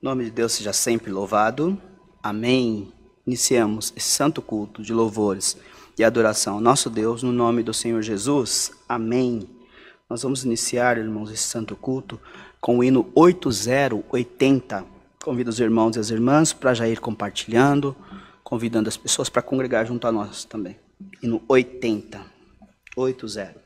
O nome de Deus seja sempre louvado. Amém. Iniciamos esse santo culto de louvores e adoração ao nosso Deus no nome do Senhor Jesus. Amém. Nós vamos iniciar, irmãos, esse santo culto com o hino 8080. Convido os irmãos e as irmãs para já ir compartilhando, convidando as pessoas para congregar junto a nós também. Hino 80. 80.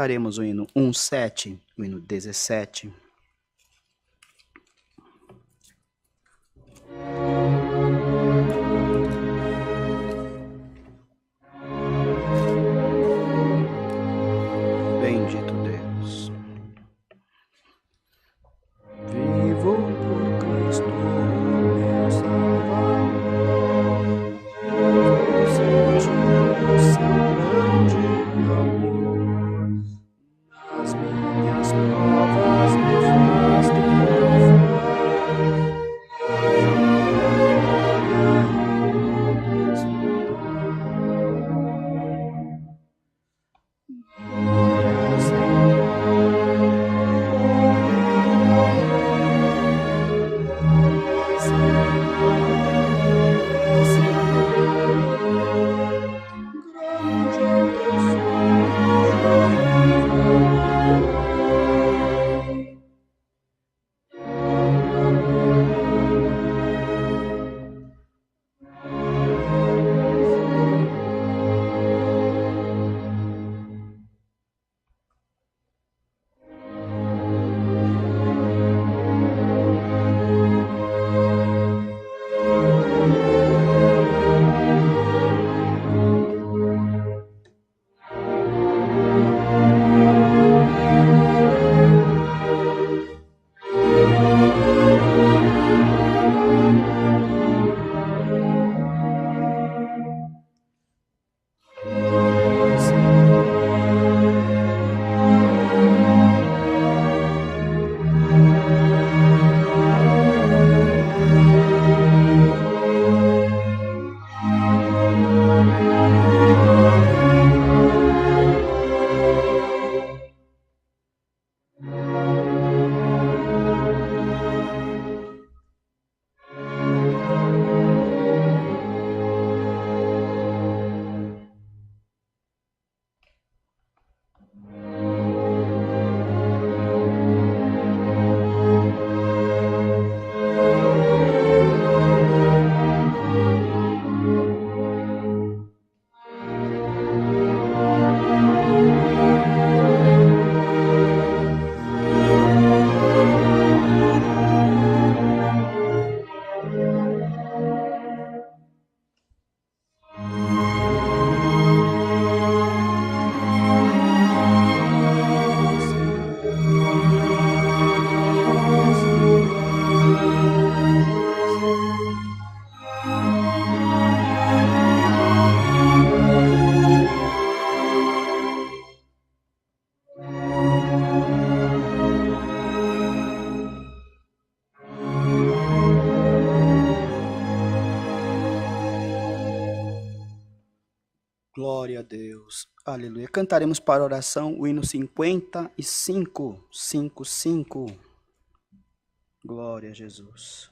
cantaremos o hino 17, o hino 17. Bendito Deus. Vivo por Cristo, meu Salvador. Sentindo seu grande amor. Nas minhas provas me faz Glória a Deus. Aleluia. Cantaremos para a oração o hino 55. 55. Glória a Jesus.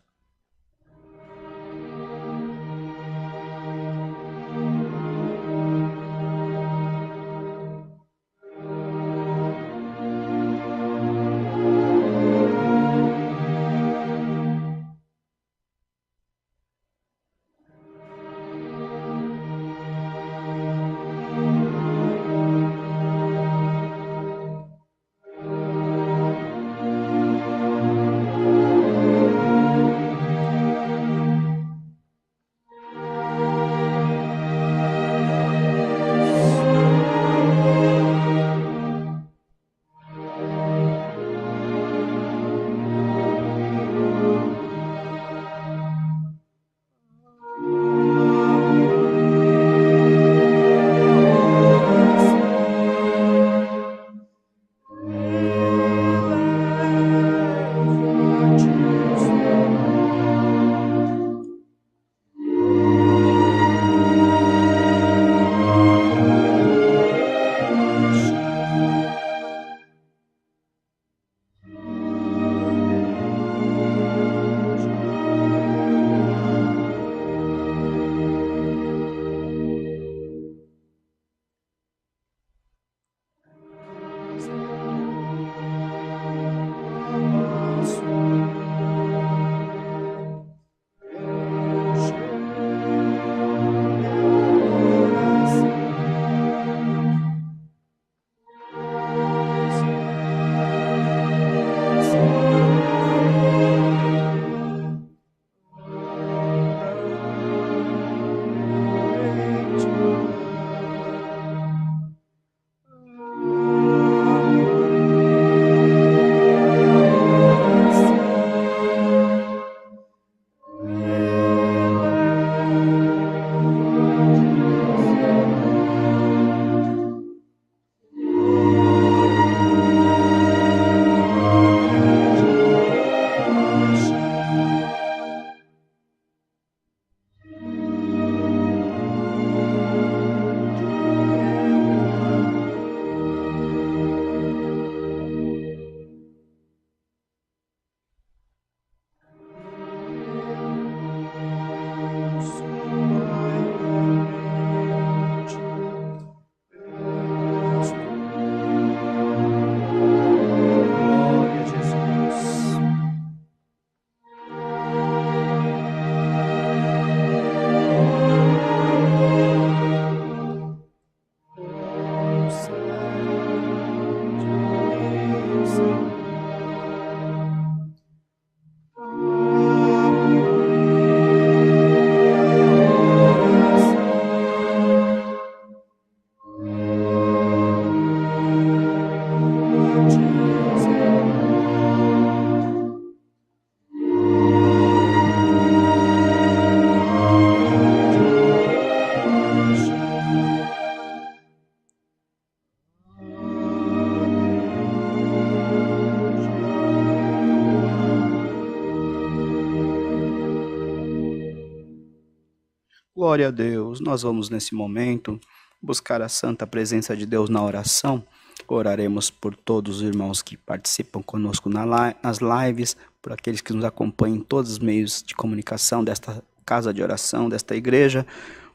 Glória a Deus. Nós vamos nesse momento buscar a santa presença de Deus na oração. Oraremos por todos os irmãos que participam conosco nas lives, por aqueles que nos acompanham em todos os meios de comunicação desta casa de oração, desta igreja.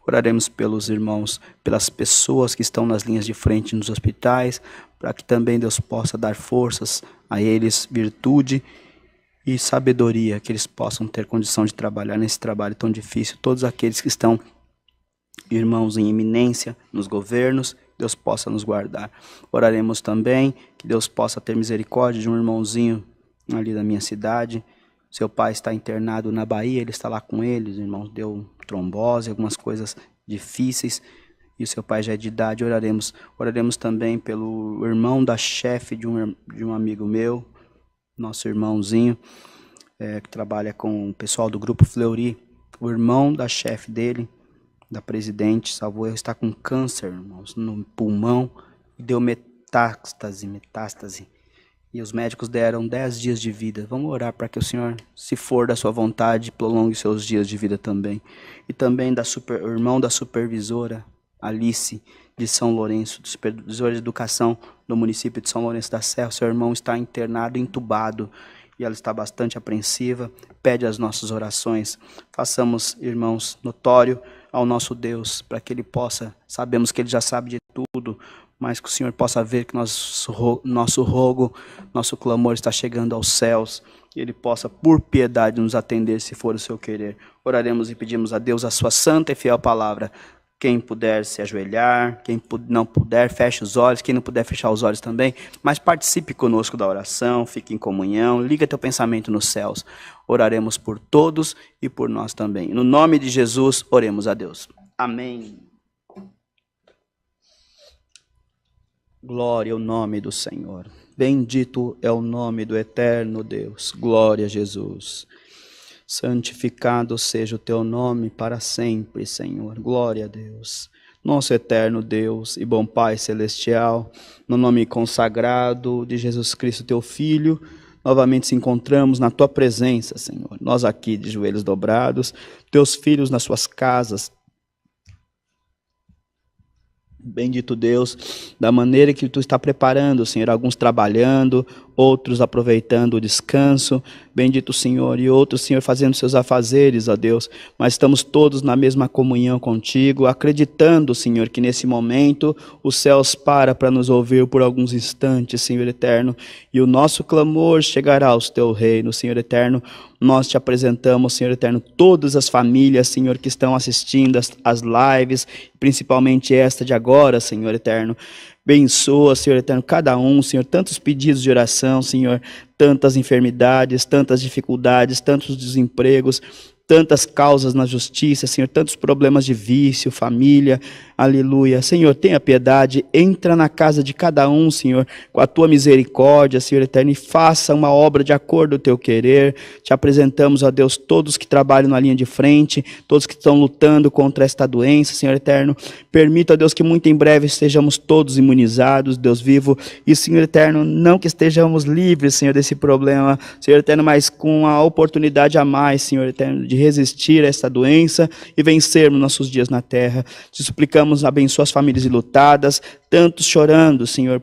Oraremos pelos irmãos, pelas pessoas que estão nas linhas de frente nos hospitais, para que também Deus possa dar forças a eles, virtude e sabedoria, que eles possam ter condição de trabalhar nesse trabalho tão difícil. Todos aqueles que estão, irmãos, em eminência nos governos, Deus possa nos guardar. Oraremos também que Deus possa ter misericórdia de um irmãozinho ali da minha cidade. Seu pai está internado na Bahia, ele está lá com eles, irmãos, deu trombose, algumas coisas difíceis, e o seu pai já é de idade. Oraremos também pelo irmão da chefe de um amigo meu, nosso irmãozinho, que trabalha com o pessoal do Grupo Fleury. O irmão da chefe dele, da presidente, salvo erro, está com câncer, irmãos, no pulmão, e deu metástase, e os médicos deram 10 dias de vida. Vamos orar para que o Senhor, se for da sua vontade, prolongue seus dias de vida também. E também o irmão da supervisora, Alice, de São Lourenço, do supervisor de educação do município de São Lourenço da Serra. Seu irmão está internado, entubado, e ela está bastante apreensiva, pede as nossas orações. Façamos, irmãos, notório ao nosso Deus, para que Ele possa, sabemos que Ele já sabe de tudo, mas que o Senhor possa ver que nosso rogo, nosso clamor está chegando aos céus, e Ele possa, por piedade, nos atender, se for o seu querer. Oraremos e pedimos a Deus a sua santa e fiel palavra. Quem puder se ajoelhar, quem não puder, feche os olhos, quem não puder fechar os olhos também, mas participe conosco da oração, fique em comunhão, liga teu pensamento nos céus. Oraremos por todos e por nós também. No nome de Jesus, oremos a Deus. Amém. Glória ao nome do Senhor. Bendito é o nome do eterno Deus. Glória a Jesus. Santificado seja o teu nome para sempre, Senhor. Glória a Deus. Nosso eterno Deus e bom Pai celestial, no nome consagrado de Jesus Cristo, teu Filho, novamente se encontramos na tua presença, Senhor. Nós aqui de joelhos dobrados, teus filhos nas suas casas. Bendito Deus, da maneira que tu está preparando, Senhor, alguns trabalhando, outros aproveitando o descanso, bendito Senhor, e outros, Senhor, fazendo seus afazeres, ó Deus, mas estamos todos na mesma comunhão contigo, acreditando, Senhor, que nesse momento os céus param para nos ouvir por alguns instantes, Senhor eterno, e o nosso clamor chegará aos teu reino, Senhor eterno. Nós te apresentamos, Senhor eterno, todas as famílias, Senhor, que estão assistindo as lives, principalmente esta de agora, Senhor eterno. Abençoa, Senhor eterno, cada um, Senhor, tantos pedidos de oração, Senhor, tantas enfermidades, tantas dificuldades, tantos desempregos, tantas causas na justiça, Senhor, tantos problemas de vício, família, aleluia. Senhor, tenha piedade, entra na casa de cada um, Senhor, com a tua misericórdia, Senhor eterno, e faça uma obra de acordo com o teu querer. Te apresentamos, ó Deus, todos que trabalham na linha de frente, todos que estão lutando contra esta doença, Senhor eterno. Permita, ó Deus, que muito em breve estejamos todos imunizados, Deus vivo, e, Senhor eterno, não que estejamos livres, Senhor, desse problema, Senhor eterno, mas com a oportunidade a mais, Senhor eterno, de resistir a esta doença e vencermos nossos dias na terra. Te suplicamos, abençoa as famílias enlutadas, tantos chorando, Senhor,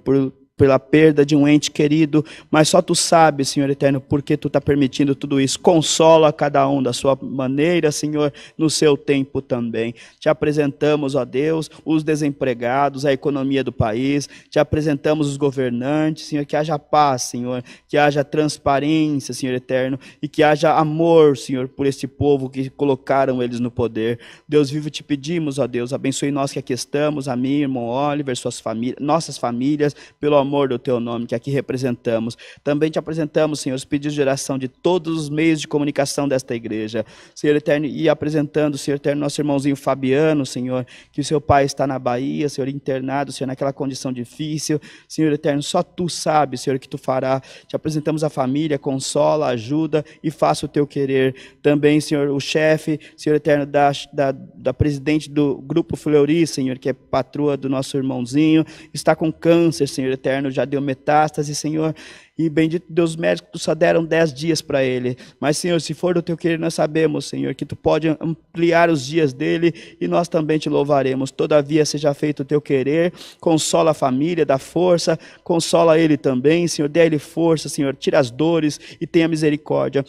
pela perda de um ente querido, mas só tu sabes, Senhor eterno, porque tu está permitindo tudo isso. Consola cada um da sua maneira, Senhor, no seu tempo também. Te apresentamos, ó Deus, os desempregados, a economia do país, te apresentamos os governantes, Senhor, que haja paz, Senhor, que haja transparência, Senhor eterno, e que haja amor, Senhor, por este povo que colocaram eles no poder. Deus vivo, te pedimos, ó Deus, abençoe nós que aqui estamos, a mim, irmão Oliver, suas famílias, nossas famílias, pelo amor amor do teu nome, que aqui representamos. Também te apresentamos, Senhor, os pedidos de oração de todos os meios de comunicação desta igreja. Senhor eterno, e apresentando, Senhor eterno, nosso irmãozinho Fabiano, Senhor, que o seu pai está na Bahia, Senhor, internado, Senhor, naquela condição difícil. Senhor eterno, só tu sabes, Senhor, o que tu fará. Te apresentamos a família, consola, ajuda e faça o teu querer. Também, Senhor, o chefe, Senhor eterno, da presidente do Grupo Fleury, Senhor, que é patroa do nosso irmãozinho, está com câncer, Senhor eterno, já deu metástase, Senhor, e bendito Deus, os médicos só deram 10 dias para ele, mas Senhor, se for do teu querer, nós sabemos, Senhor, que tu pode ampliar os dias dele, e nós também te louvaremos. Todavia seja feito o teu querer, consola a família, dá força, consola ele também, Senhor, dê a ele força, Senhor, tira as dores e tenha misericórdia.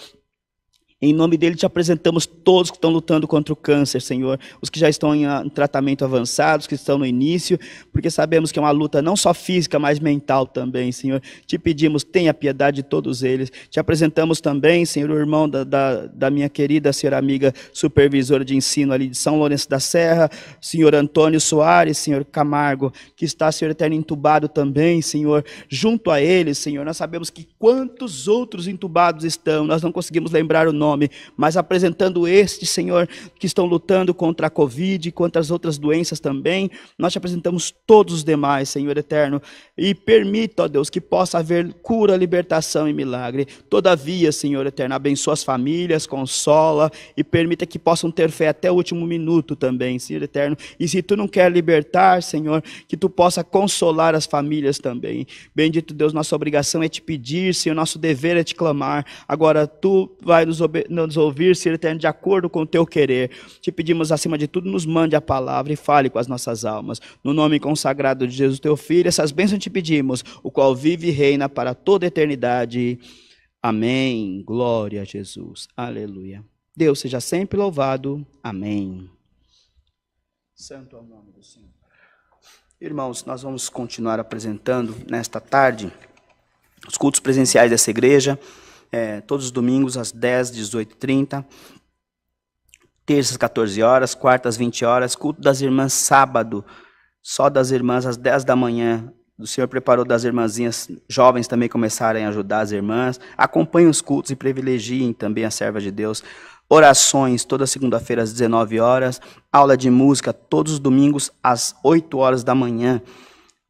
Em nome dele te apresentamos todos que estão lutando contra o câncer, Senhor. Os que já estão em tratamento avançado, os que estão no início, porque sabemos que é uma luta não só física, mas mental também, Senhor. Te pedimos, tenha piedade de todos eles. Te apresentamos também, Senhor, o irmão da minha querida senhora amiga supervisora de ensino ali de São Lourenço da Serra, Senhor Antônio Soares, Senhor Camargo, que está, Senhor eterno, entubado também, Senhor. Junto a ele, Senhor, nós sabemos que quantos outros entubados estão, nós não conseguimos lembrar o nome, mas apresentando estes, Senhor, que estão lutando contra a Covid e contra as outras doenças também, nós te apresentamos todos os demais, Senhor eterno, e permita, ó Deus, que possa haver cura, libertação e milagre. Todavia, Senhor eterno, abençoa as famílias, consola e permita que possam ter fé até o último minuto também, Senhor eterno, e se tu não quer libertar, Senhor, que tu possa consolar as famílias também. Bendito Deus, nossa obrigação é te pedir, Senhor, nosso dever é te clamar. Agora tu vai nos ouvir, Senhor eterno, de acordo com o teu querer. Te pedimos, acima de tudo, nos mande a palavra e fale com as nossas almas. No nome consagrado de Jesus, teu Filho, essas bênçãos te pedimos, o qual vive e reina para toda a eternidade. Amém. Glória a Jesus. Aleluia. Deus seja sempre louvado. Amém. Santo é o nome do Senhor. Irmãos, nós vamos continuar apresentando nesta tarde os cultos presenciais dessa igreja, todos os domingos às 10, 18 e 30, terças 14 horas, quartas 20 horas, culto das irmãs sábado, só das irmãs às 10 da manhã. O Senhor preparou das irmãzinhas jovens também começarem a ajudar as irmãs. Acompanhem os cultos e privilegiem também a serva de Deus. Orações toda segunda-feira às 19 horas, aula de música todos os domingos às 8 horas da manhã.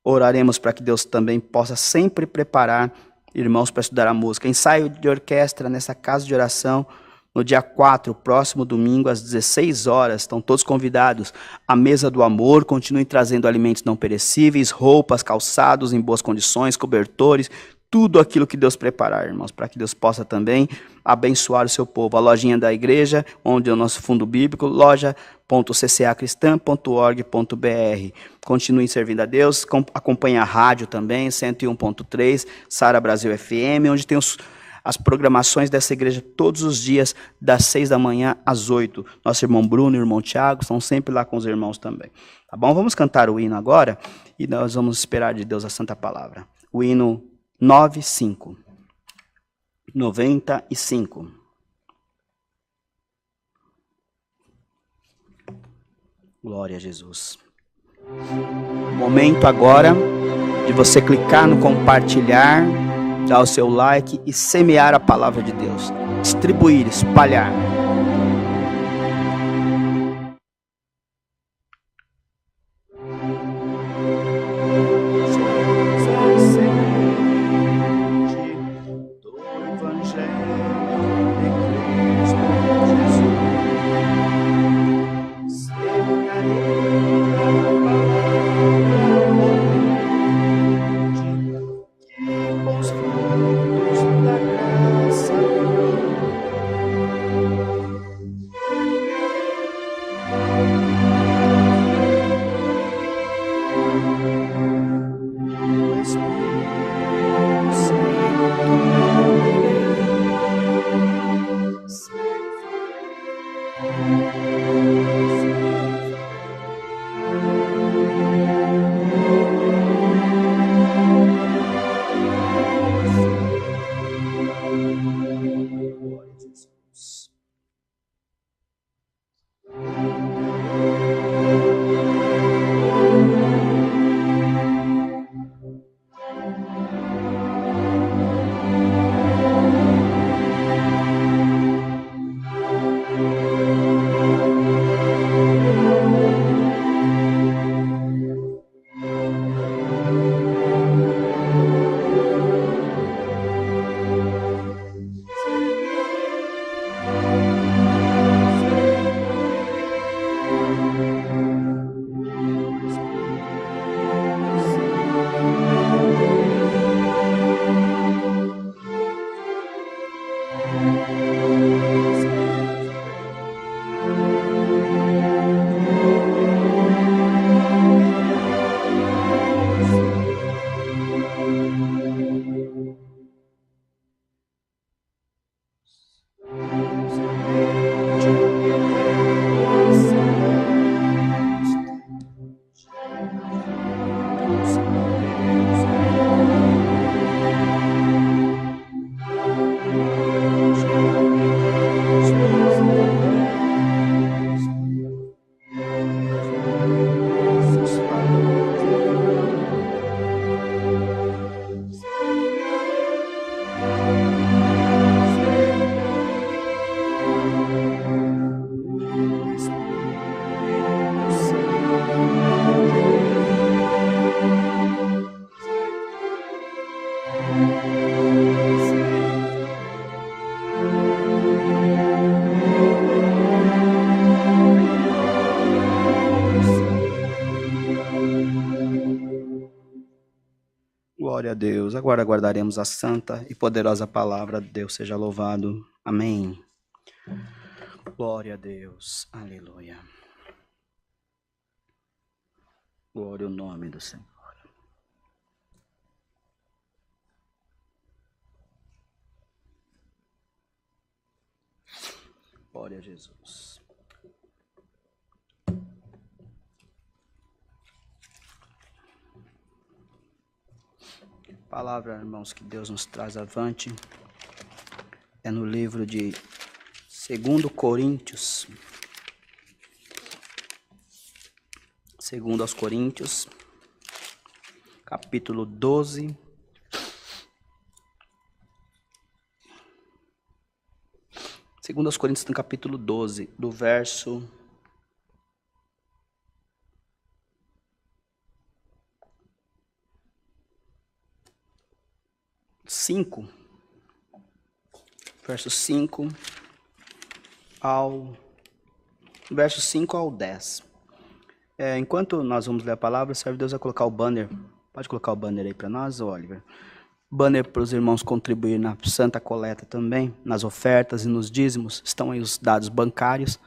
Oraremos para que Deus também possa sempre preparar irmãos para estudar a música. Ensaio de orquestra nessa casa de oração no dia 4, próximo domingo, às 16 horas. Estão todos convidados. A mesa do amor, continuem trazendo alimentos não perecíveis, roupas, calçados em boas condições, cobertores, tudo aquilo que Deus preparar, irmãos, para que Deus possa também abençoar o seu povo. A lojinha da igreja, onde é o nosso fundo bíblico, loja.ccacristã.org.br. Continuem servindo a Deus, acompanhe a rádio também, 101.3, Sara Brasil FM, onde tem as programações dessa igreja todos os dias, das 6 da manhã às 8. Nosso irmão Bruno e o irmão Tiago estão sempre lá com os irmãos também. Tá bom? Vamos cantar o hino agora e nós vamos esperar de Deus a santa palavra. O hino 95. Glória a Jesus. Momento agora de você clicar no compartilhar, dar o seu like e semear a palavra de Deus. Distribuir, espalhar. Deus. Agora aguardaremos a santa e poderosa palavra de Deus. Seja louvado. Amém. Glória a Deus. Aleluia. Glória ao nome do Senhor. Glória a Jesus. Palavra, irmãos, que Deus nos traz avante é no livro de 2 Coríntios. 2 aos Coríntios, capítulo 12. Segundo aos Coríntios, no capítulo 12, do verso 5, verso 5 ao 10. Enquanto nós vamos ler a palavra, serve Deus a colocar o banner. Pode colocar o banner aí para nós, Oliver. Banner para os irmãos contribuir na Santa Coleta também, nas ofertas e nos dízimos. Estão aí os dados bancários.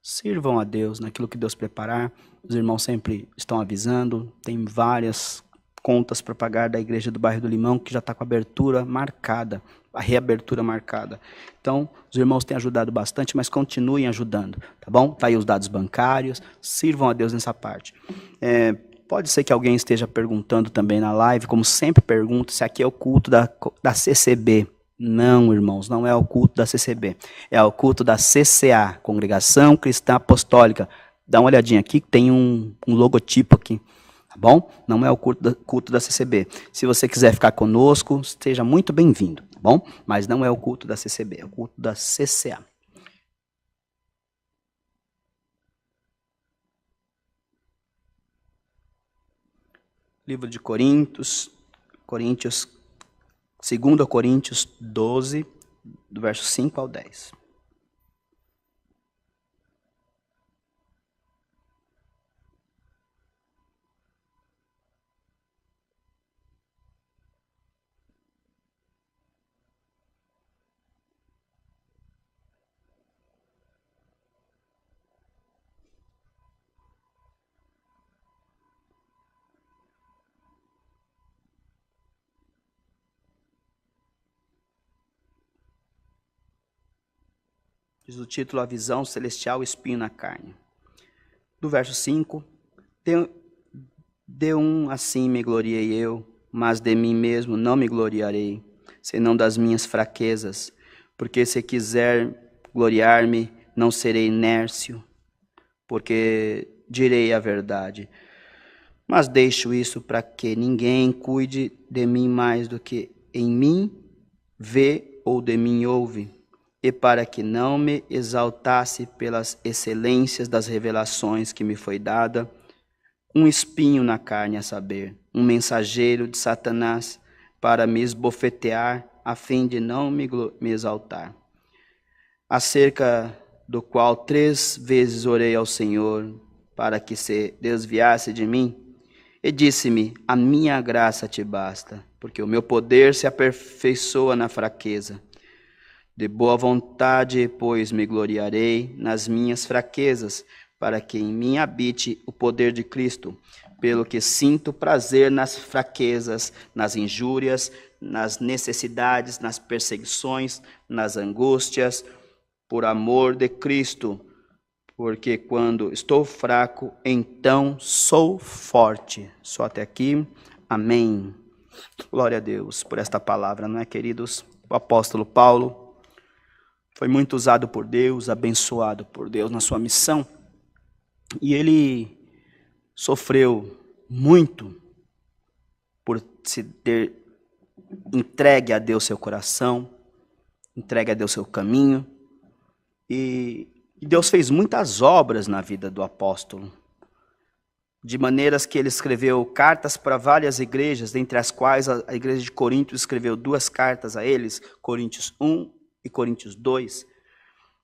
Sirvam a Deus naquilo que Deus preparar. Os irmãos sempre estão avisando. Tem várias contas para pagar da Igreja do Bairro do Limão, que já está com a abertura marcada, a reabertura marcada. Então, os irmãos têm ajudado bastante, mas continuem ajudando, tá bom? Tá aí os dados bancários, sirvam a Deus nessa parte. Pode ser que alguém esteja perguntando também na live, como sempre pergunto, se aqui é o culto da CCB. Não, irmãos, não é o culto da CCB. É o culto da CCA, Congregação Cristã Apostólica. Dá uma olhadinha aqui, tem um logotipo aqui. Tá bom? Não é o culto da CCB. Se você quiser ficar conosco, esteja muito bem-vindo, tá bom? Mas não é o culto da CCB, é o culto da CCA. Livro de Coríntios, 2 Coríntios 12, do verso 5 ao 10. Diz o título, a visão celestial, espinho na carne. Do verso 5, de um assim me gloriei eu, mas de mim mesmo não me gloriarei, senão das minhas fraquezas, porque se quiser gloriar-me, não serei nércio, porque direi a verdade. Mas deixo isso para que ninguém cuide de mim mais do que em mim vê ou de mim ouve, e para que não me exaltasse pelas excelências das revelações que me foi dada, um espinho na carne, a saber, um mensageiro de Satanás, para me esbofetear, a fim de não me exaltar. Acerca do qual 3 vezes orei ao Senhor, para que se desviasse de mim, e disse-me, a minha graça te basta, porque o meu poder se aperfeiçoa na fraqueza. De boa vontade, pois, me gloriarei nas minhas fraquezas, para que em mim habite o poder de Cristo, pelo que sinto prazer nas fraquezas, nas injúrias, nas necessidades, nas perseguições, nas angústias, por amor de Cristo, porque quando estou fraco, então sou forte. Só até aqui. Amém. Glória a Deus por esta palavra, não é, queridos? O apóstolo Paulo foi muito usado por Deus, abençoado por Deus na sua missão. E ele sofreu muito por se ter entregue a Deus seu coração, entregue a Deus seu caminho. E Deus fez muitas obras na vida do apóstolo, de maneiras que ele escreveu cartas para várias igrejas, dentre as quais a igreja de Corinto escreveu 2 cartas a eles, Coríntios 1 e Coríntios 2.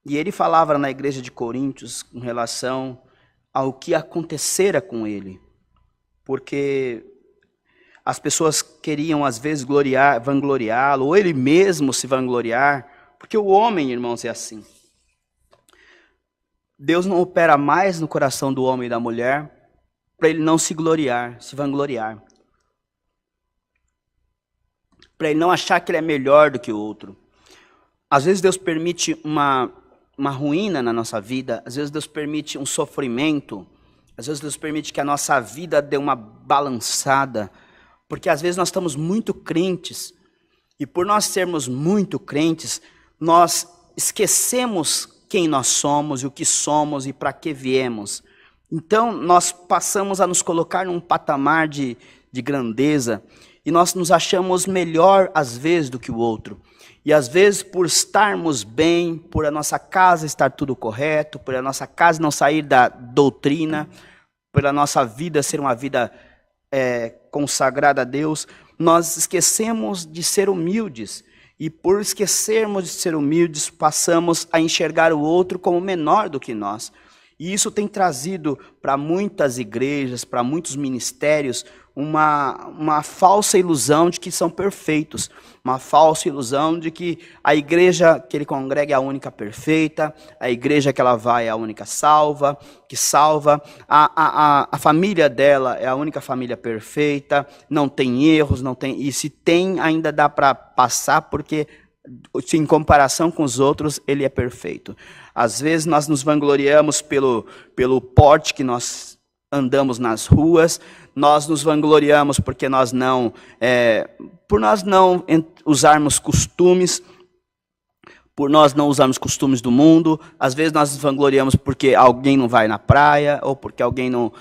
E ele falava na igreja de Coríntios com relação ao que acontecera com ele, porque as pessoas queriam às vezes vangloriá-lo, ou ele mesmo se vangloriar, porque o homem, irmãos, é assim. Deus não opera mais no coração do homem e da mulher para ele não se gloriar, se vangloriar. Para ele não achar que ele é melhor do que o outro. Às vezes Deus permite uma ruína na nossa vida, às vezes Deus permite um sofrimento, às vezes Deus permite que a nossa vida dê uma balançada, porque às vezes nós estamos muito crentes, e por nós sermos muito crentes, nós esquecemos quem nós somos e o que somos e para que viemos. Então nós passamos a nos colocar num patamar de grandeza, e nós nos achamos melhor às vezes do que o outro. E às vezes por estarmos bem, por a nossa casa estar tudo correto, por a nossa casa não sair da doutrina, por a nossa vida ser uma vida consagrada a Deus, nós esquecemos de ser humildes. E por esquecermos de ser humildes, passamos a enxergar o outro como menor do que nós. E isso tem trazido para muitas igrejas, para muitos ministérios, uma falsa ilusão de que são perfeitos. Uma falsa ilusão de que a igreja que ele congrega é a única perfeita, a igreja que ela vai é a única que salva, a família dela é a única família perfeita, não tem erros, não tem, e se tem ainda dá para passar porque em comparação com os outros ele é perfeito. Às vezes nós nos vangloriamos pelo porte que nós andamos nas ruas, nós nos vangloriamos porque por nós não usarmos costumes, por nós não usarmos costumes do mundo. Às vezes nós nos vangloriamos porque alguém não vai na praia, ou porque alguém não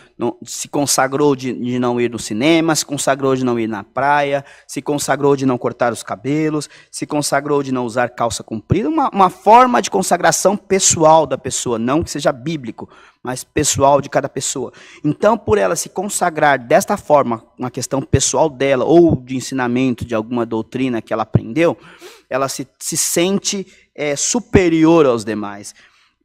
se consagrou de não ir no cinema, se consagrou de não ir na praia, se consagrou de não cortar os cabelos, se consagrou de não usar calça comprida. Uma forma de consagração pessoal da pessoa, não que seja bíblico, mas pessoal de cada pessoa. Então, por ela se consagrar desta forma, uma questão pessoal dela, ou de ensinamento de alguma doutrina que ela aprendeu, ela se sente superior aos demais.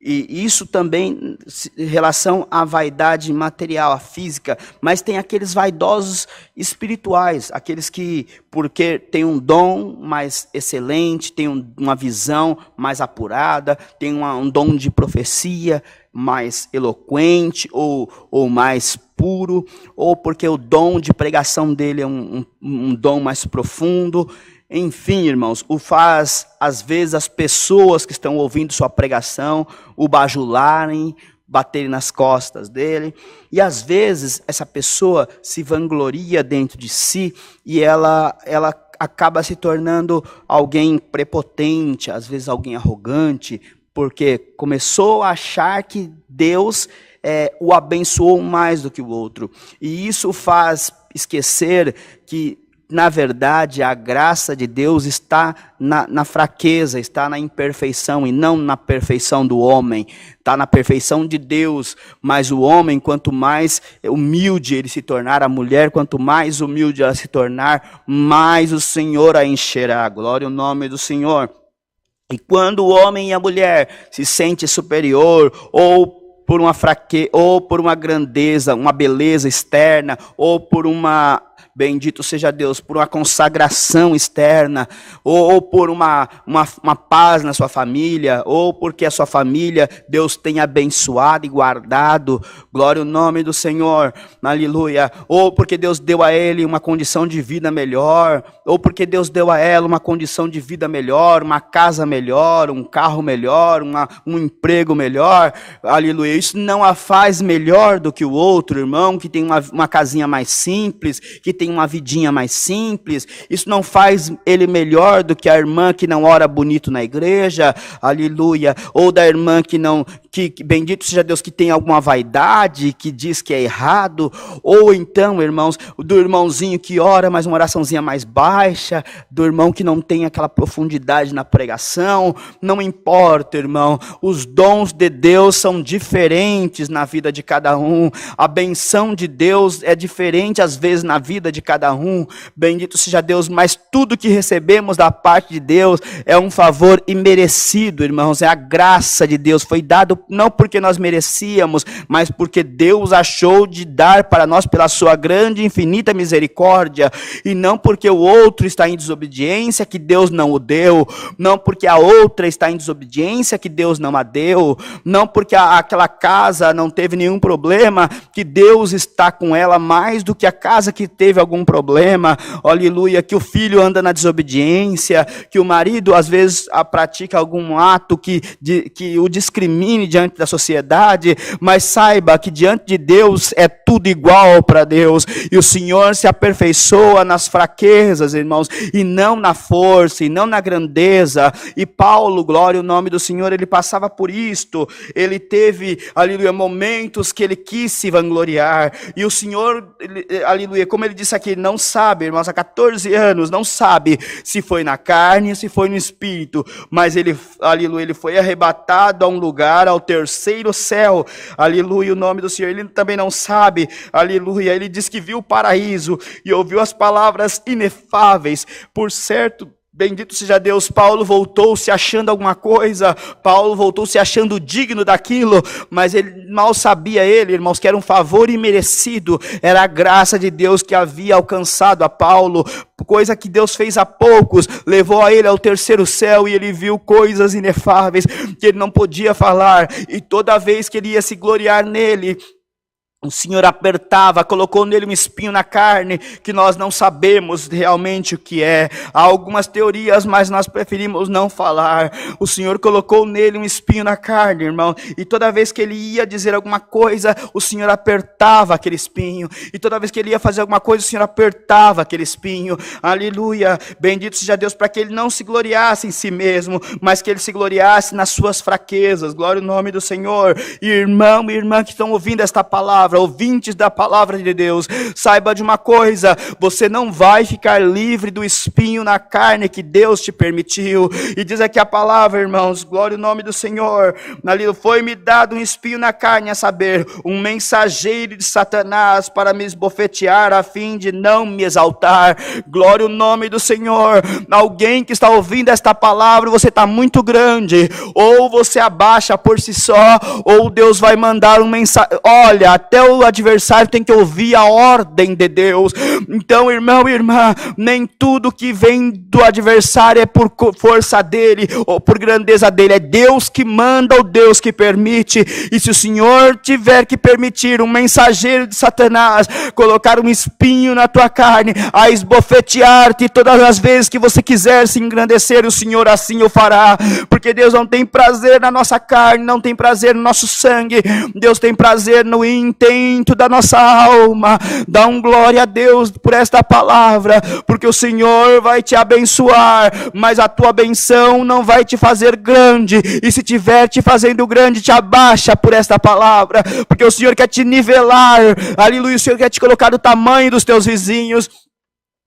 E isso também em relação à vaidade material, à física, mas tem aqueles vaidosos espirituais, aqueles que, porque tem um dom mais excelente, tem uma visão mais apurada, tem um dom de profecia mais eloquente ou mais puro, ou porque o dom de pregação dele é um dom mais profundo. Enfim, irmãos, o faz, às vezes, as pessoas que estão ouvindo sua pregação, o bajularem, baterem nas costas dele. E, às vezes, essa pessoa se vangloria dentro de si e ela acaba se tornando alguém prepotente, às vezes alguém arrogante, porque começou a achar que Deus o abençoou mais do que o outro. E isso faz esquecer que, na verdade, a graça de Deus está na fraqueza, está na imperfeição e não na perfeição do homem. Está na perfeição de Deus, mas o homem, quanto mais humilde ele se tornar, a mulher, quanto mais humilde ela se tornar, mais o Senhor a encherá. Glória ao nome do Senhor. E quando o homem e a mulher se sentem superior, ou por uma fraqueza, ou por uma grandeza, uma beleza externa, ou por uma, bendito seja Deus, por uma consagração externa, ou por uma paz na sua família, ou porque a sua família Deus tem abençoado e guardado, glória ao nome do Senhor, aleluia, ou porque Deus deu a ele uma condição de vida melhor, ou porque Deus deu a ela uma condição de vida melhor, uma casa melhor, um carro melhor, um emprego melhor, aleluia. Isso não a faz melhor do que o outro, irmão, que tem uma casinha mais simples, que tem uma vidinha mais simples. Isso não faz ele melhor do que a irmã que não ora bonito na igreja, aleluia, ou da irmã que bendito seja Deus, que tem alguma vaidade, que diz que é errado, ou então, irmãos, do irmãozinho que ora, mas uma oraçãozinha mais baixa, do irmão que não tem aquela profundidade na pregação. Não importa, irmão, os dons de Deus são diferentes na vida de cada um, a benção de Deus é diferente às vezes na vida vida de cada um. Bendito seja Deus, mas tudo que recebemos da parte de Deus é um favor imerecido, irmãos, é a graça de Deus, foi dado não porque nós merecíamos, mas porque Deus achou de dar para nós pela sua grande e infinita misericórdia, e não porque o outro está em desobediência que Deus não o deu, não porque a outra está em desobediência que Deus não a deu, não porque aquela casa não teve nenhum problema que Deus está com ela mais do que a casa que teve algum problema, aleluia, que o filho anda na desobediência, que o marido às vezes pratica algum ato que o discrimine diante da sociedade, mas saiba que diante de Deus é tudo igual para Deus, e o Senhor se aperfeiçoa nas fraquezas, irmãos, e não na força, e não na grandeza. E Paulo, glória ao nome do Senhor, ele passava por isto, ele teve, aleluia, momentos que ele quis se vangloriar, e o Senhor, aleluia, como ele disse aqui, não sabe, irmãos, há 14 anos, não sabe se foi na carne, se foi no espírito, mas ele, aleluia, ele foi arrebatado a um lugar, ao terceiro céu, aleluia, o nome do Senhor, ele também não sabe, aleluia, ele diz que viu o paraíso, e ouviu as palavras inefáveis, por certo, bendito seja Deus, Paulo voltou se achando alguma coisa, Paulo voltou se achando digno daquilo, mas ele mal sabia ele, irmãos, que era um favor imerecido, era a graça de Deus que havia alcançado a Paulo, coisa que Deus fez a poucos, levou a ele ao terceiro céu, e ele viu coisas inefáveis, que ele não podia falar, e toda vez que ele ia se gloriar nele, o Senhor apertava, colocou nele um espinho na carne, que nós não sabemos realmente o que é. Há algumas teorias, mas nós preferimos não falar. O Senhor colocou nele um espinho na carne, irmão. E toda vez que ele ia dizer alguma coisa, o Senhor apertava aquele espinho. E toda vez que ele ia fazer alguma coisa, o Senhor apertava aquele espinho. Aleluia. Bendito seja Deus, para que ele não se gloriasse em si mesmo, mas que ele se gloriasse nas suas fraquezas. Glória ao nome do Senhor. Irmão e irmã que estão ouvindo esta palavra, ouvintes da palavra de Deus, saiba de uma coisa, você não vai ficar livre do espinho na carne que Deus te permitiu. E diz aqui a palavra, irmãos, glória ao nome do Senhor, ali foi-me dado um espinho na carne, a saber, um mensageiro de Satanás para me esbofetear, a fim de não me exaltar. Glória ao nome do Senhor. Alguém que está ouvindo esta palavra, você está muito grande, ou você abaixa por si só, ou Deus vai mandar um mensagem. Olha, até o adversário tem que ouvir a ordem de Deus. Então, irmão e irmã, nem tudo que vem do adversário é por força dele ou por grandeza dele, é Deus que manda ou Deus que permite. E se o Senhor tiver que permitir um mensageiro de Satanás colocar um espinho na tua carne, a esbofetear-te todas as vezes que você quiser se engrandecer, o Senhor assim o fará, porque Deus não tem prazer na nossa carne, não tem prazer no nosso sangue, Deus tem prazer no intento da nossa alma. Dá glória a Deus por esta palavra, porque o Senhor vai te abençoar, mas a tua benção não vai te fazer grande, e se tiver te fazendo grande, te abaixa por esta palavra, porque o Senhor quer te nivelar, aleluia, o Senhor quer te colocar do tamanho dos teus vizinhos,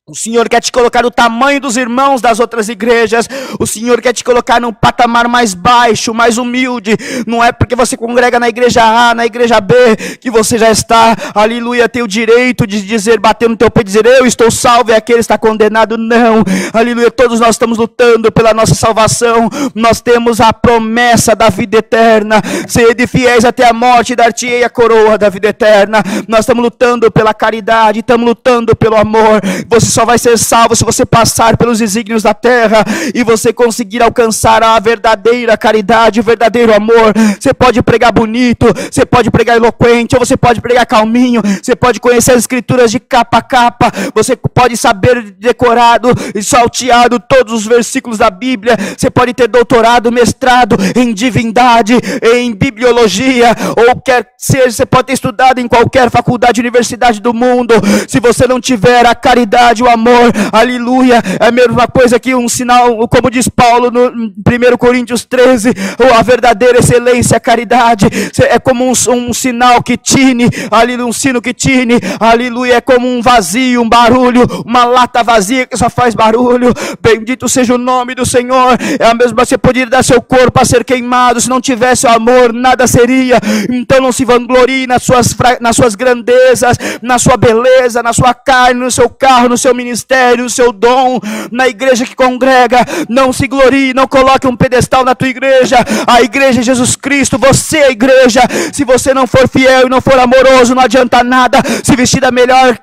o Senhor quer te colocar o tamanho dos irmãos das outras igrejas. O Senhor quer te colocar num patamar mais baixo, mais humilde. Não é porque você congrega na igreja A, na igreja B, que você já está, aleluia, tem o direito de dizer, bater no teu peito e dizer, eu estou salvo e aquele está condenado. Não, aleluia, todos nós estamos lutando pela nossa salvação. Nós temos a promessa da vida eterna. Sede fiéis até a morte, dar-te-ei a coroa da vida eterna. Nós estamos lutando pela caridade, estamos lutando pelo amor. Você só vai ser salvo se você passar pelos desígnios da terra e você conseguir alcançar a verdadeira caridade, o verdadeiro amor. Você pode pregar bonito, você pode pregar eloquente, ou você pode pregar calminho, você pode conhecer as escrituras de capa a capa, você pode saber decorado e salteado todos os versículos da Bíblia, você pode ter doutorado, mestrado em divindade, em bibliologia, ou quer seja, você pode ter estudado em qualquer faculdade, universidade do mundo. Se você não tiver a caridade, o o amor, aleluia. É a mesma coisa que um sinal, como diz Paulo no 1 Coríntios 13, a verdadeira excelência, a caridade, é como um sinal que tine, aleluia, um sino que tine, aleluia, é como um vazio, um barulho, uma lata vazia que só faz barulho. Bendito seja o nome do Senhor. É a mesma, você poderia dar seu corpo a ser queimado, se não tivesse o amor, nada seria. Então não se vanglorie nas suas grandezas, na sua beleza, na sua carne, no seu carro, no seu ministério, no seu dom, na igreja que congrega. Não se glorie, não coloque um pedestal na tua igreja. A igreja é Jesus Cristo, você é a igreja. Se você não for fiel e não for amoroso, não adianta nada se vestir da melhor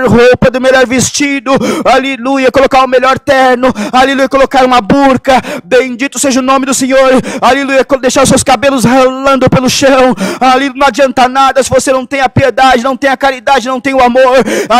roupa, do melhor vestido, aleluia, colocar o melhor terno, aleluia, colocar uma burca. Bendito seja o nome do Senhor, aleluia, deixar os seus cabelos rolando pelo chão, aleluia. Não adianta nada se você não tem a piedade, não tem a caridade, não tem o amor.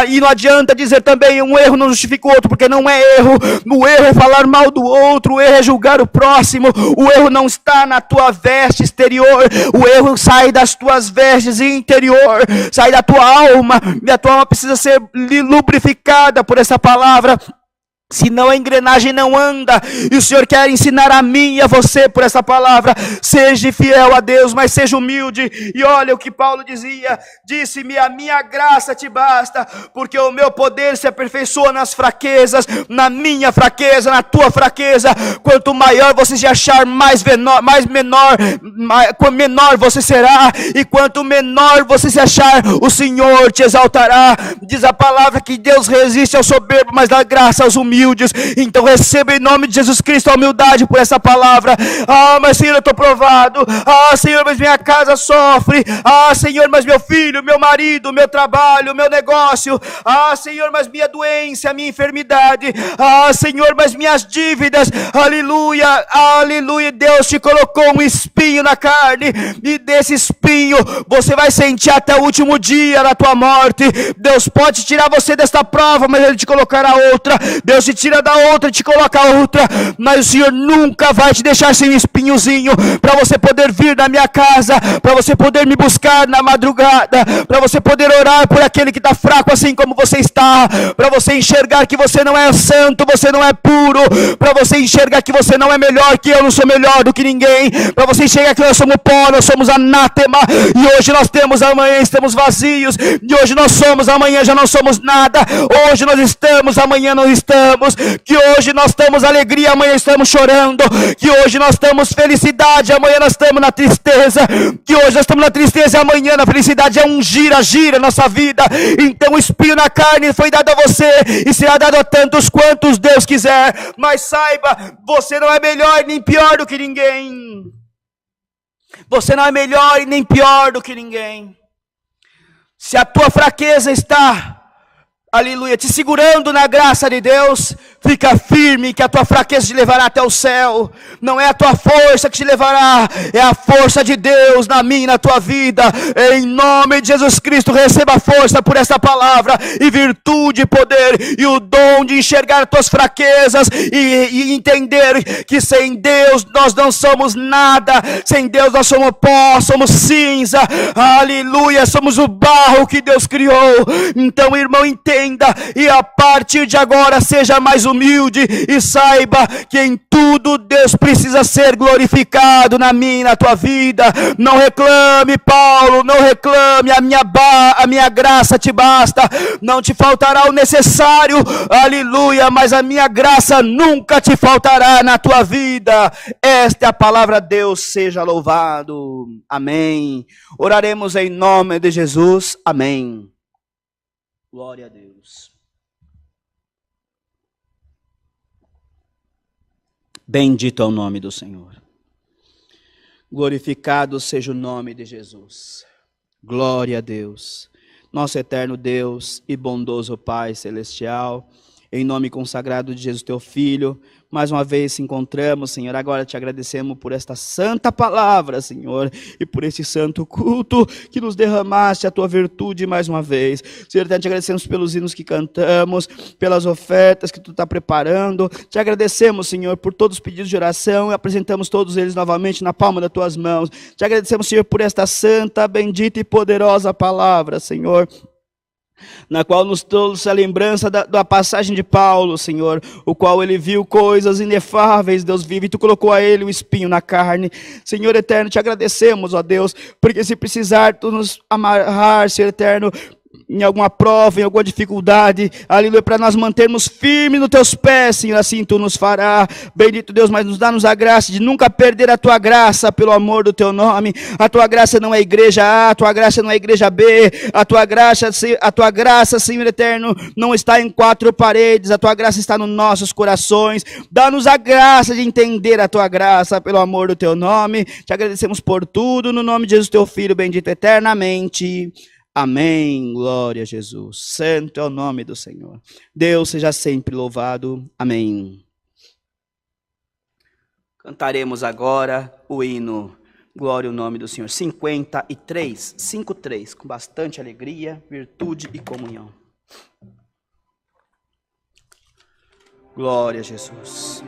E não adianta dizer também um erro não justifica o outro, porque não é erro. O erro é falar mal do outro, o erro é julgar o próximo. O erro não está na tua veste exterior, o erro sai das tuas vestes interior, sai da tua alma, e a tua alma precisa ser lubrificada por essa palavra. Senão a engrenagem não anda. E o Senhor quer ensinar a mim e a você por essa palavra. Seja fiel a Deus, mas seja humilde. E olha o que Paulo dizia. Disse-me, a minha graça te basta, porque o meu poder se aperfeiçoa nas fraquezas. Na minha fraqueza, na tua fraqueza. Quanto maior você se achar, menor você será. E quanto menor você se achar, o Senhor te exaltará. Diz a palavra que Deus resiste ao soberbo, mas dá graça aos humildes. Então receba em nome de Jesus Cristo a humildade por essa palavra. Mas Senhor, eu estou provado. Senhor, mas minha casa sofre. Senhor, mas meu filho, meu marido, meu trabalho, meu negócio. Senhor, mas minha doença, minha enfermidade. Senhor, mas minhas dívidas. Aleluia, aleluia. Deus te colocou um espinho na carne, e desse espinho você vai sentir até o último dia da tua morte. Deus pode tirar você desta prova, mas Ele te colocará outra. Deus te tira da outra e te coloca outra, mas o Senhor nunca vai te deixar sem um espinhozinho, para você poder vir na minha casa, para você poder me buscar na madrugada, para você poder orar por aquele que está fraco assim como você está, para você enxergar que você não é santo, você não é puro, para você enxergar que você não é melhor, que eu não sou melhor do que ninguém, para você enxergar que nós somos pó, nós somos anátema, e hoje nós temos, amanhã estamos vazios, e hoje nós somos, amanhã já não somos nada, hoje nós estamos, amanhã não estamos, que hoje nós estamos alegria, amanhã estamos chorando, que hoje nós estamos felicidade, amanhã nós estamos na tristeza, que hoje nós estamos na tristeza e amanhã na felicidade. É um gira a nossa vida. Então o espinho na carne foi dado a você e será dado a tantos quantos Deus quiser, mas saiba, você não é melhor nem pior do que ninguém. Você não é melhor e nem pior do que ninguém. Se a tua fraqueza está, aleluia, te segurando na graça de Deus, fica firme que a tua fraqueza te levará até o céu. Não é a tua força que te levará, é a força de Deus na minha e na tua vida. Em nome de Jesus Cristo, receba força por essa palavra, e virtude, poder e o dom de enxergar as tuas fraquezas e entender que sem Deus nós não somos nada. Sem Deus nós somos pó, somos cinza, aleluia, somos o barro que Deus criou. Então, irmão, entenda, e a partir de agora seja mais humilde e saiba que em tudo Deus precisa ser glorificado na minha e na tua vida. Não reclame, Paulo, não reclame, a minha graça te basta, não te faltará o necessário, aleluia, mas a minha graça nunca te faltará na tua vida. Esta é a palavra de Deus, seja louvado. Amém. Oraremos em nome de Jesus. Amém. Glória a Deus. Bendito é o nome do Senhor. Glorificado seja o nome de Jesus. Glória a Deus. Nosso eterno Deus e bondoso Pai celestial, em nome consagrado de Jesus, teu Filho, mais uma vez se encontramos, Senhor. Agora te agradecemos por esta santa palavra, Senhor, e por esse santo culto que nos derramaste a tua virtude mais uma vez. Senhor, te agradecemos pelos hinos que cantamos, pelas ofertas que tu está preparando. Te agradecemos, Senhor, por todos os pedidos de oração, e apresentamos todos eles novamente na palma das tuas mãos. Te agradecemos, Senhor, por esta santa, bendita e poderosa palavra, Senhor. na qual nos trouxe a lembrança da passagem de Paulo, Senhor, o qual ele viu coisas inefáveis, Deus vive, e tu colocou a ele o espinho na carne. Senhor eterno, te agradecemos, ó Deus, porque se precisar tu nos amarrar, Senhor eterno, em alguma prova, em alguma dificuldade, aleluia, para nós mantermos firmes nos teus pés, Senhor, assim tu nos fará. Bendito Deus, mas nos dá-nos a graça de nunca perder a tua graça, pelo amor do teu nome. A tua graça não é igreja A, a tua graça não é igreja B, a tua graça, Senhor eterno, não está em quatro paredes, a tua graça está nos nossos corações. Dá-nos a graça de entender a tua graça, pelo amor do teu nome. Te agradecemos por tudo, no nome de Jesus, teu Filho, bendito eternamente. Amém, glória a Jesus, santo é o nome do Senhor, Deus seja sempre louvado, amém. Cantaremos agora o hino, glória ao nome do Senhor, 53, com bastante alegria, virtude e comunhão. Glória a Jesus.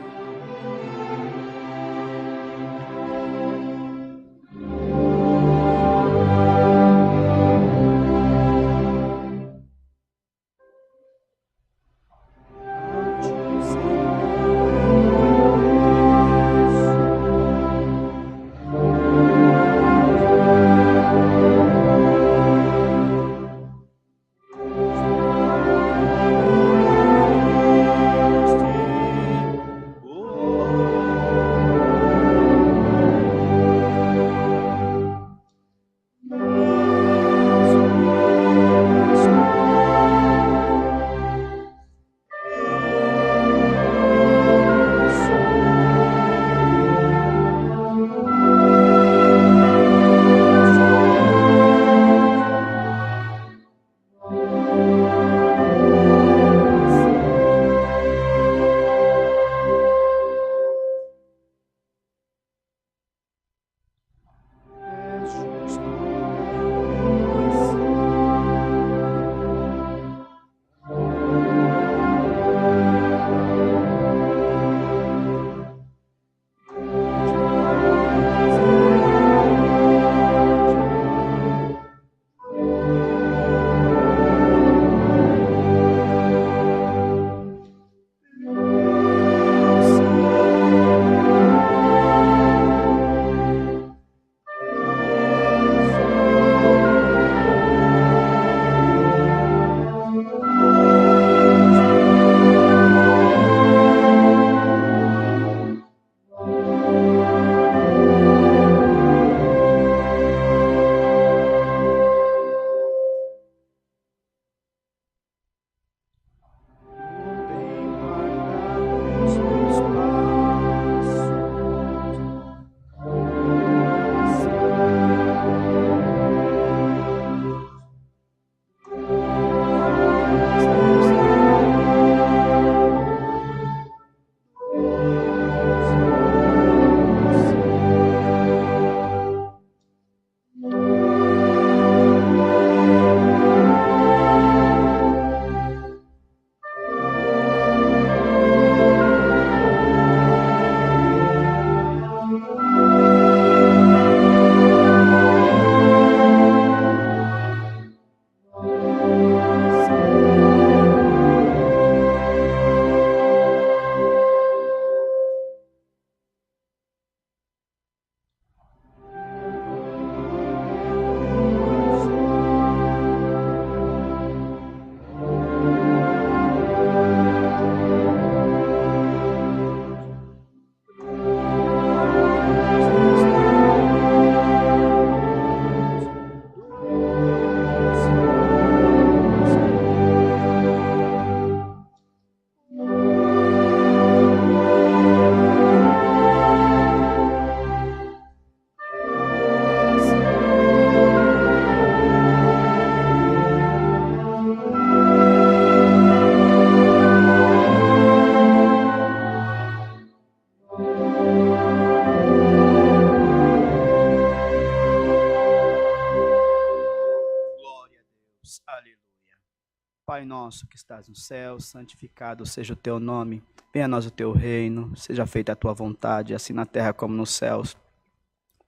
Pai nosso que estás no céu, santificado seja o teu nome. Venha a nós o teu reino, seja feita a tua vontade, assim na terra como nos céus.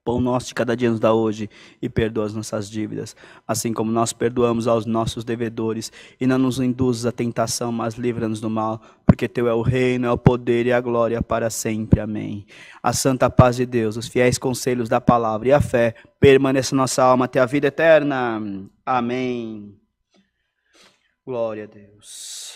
pão nosso de cada dia nos dá hoje, e perdoa as nossas dívidas, assim como nós perdoamos aos nossos devedores. E não nos induzas à tentação, mas livra-nos do mal, porque Teu é o reino, é o poder e a glória para sempre. Amém. A santa paz de Deus, os fiéis conselhos da palavra e a fé, permaneça em nossa alma até a vida eterna. Amém. Glória a Deus.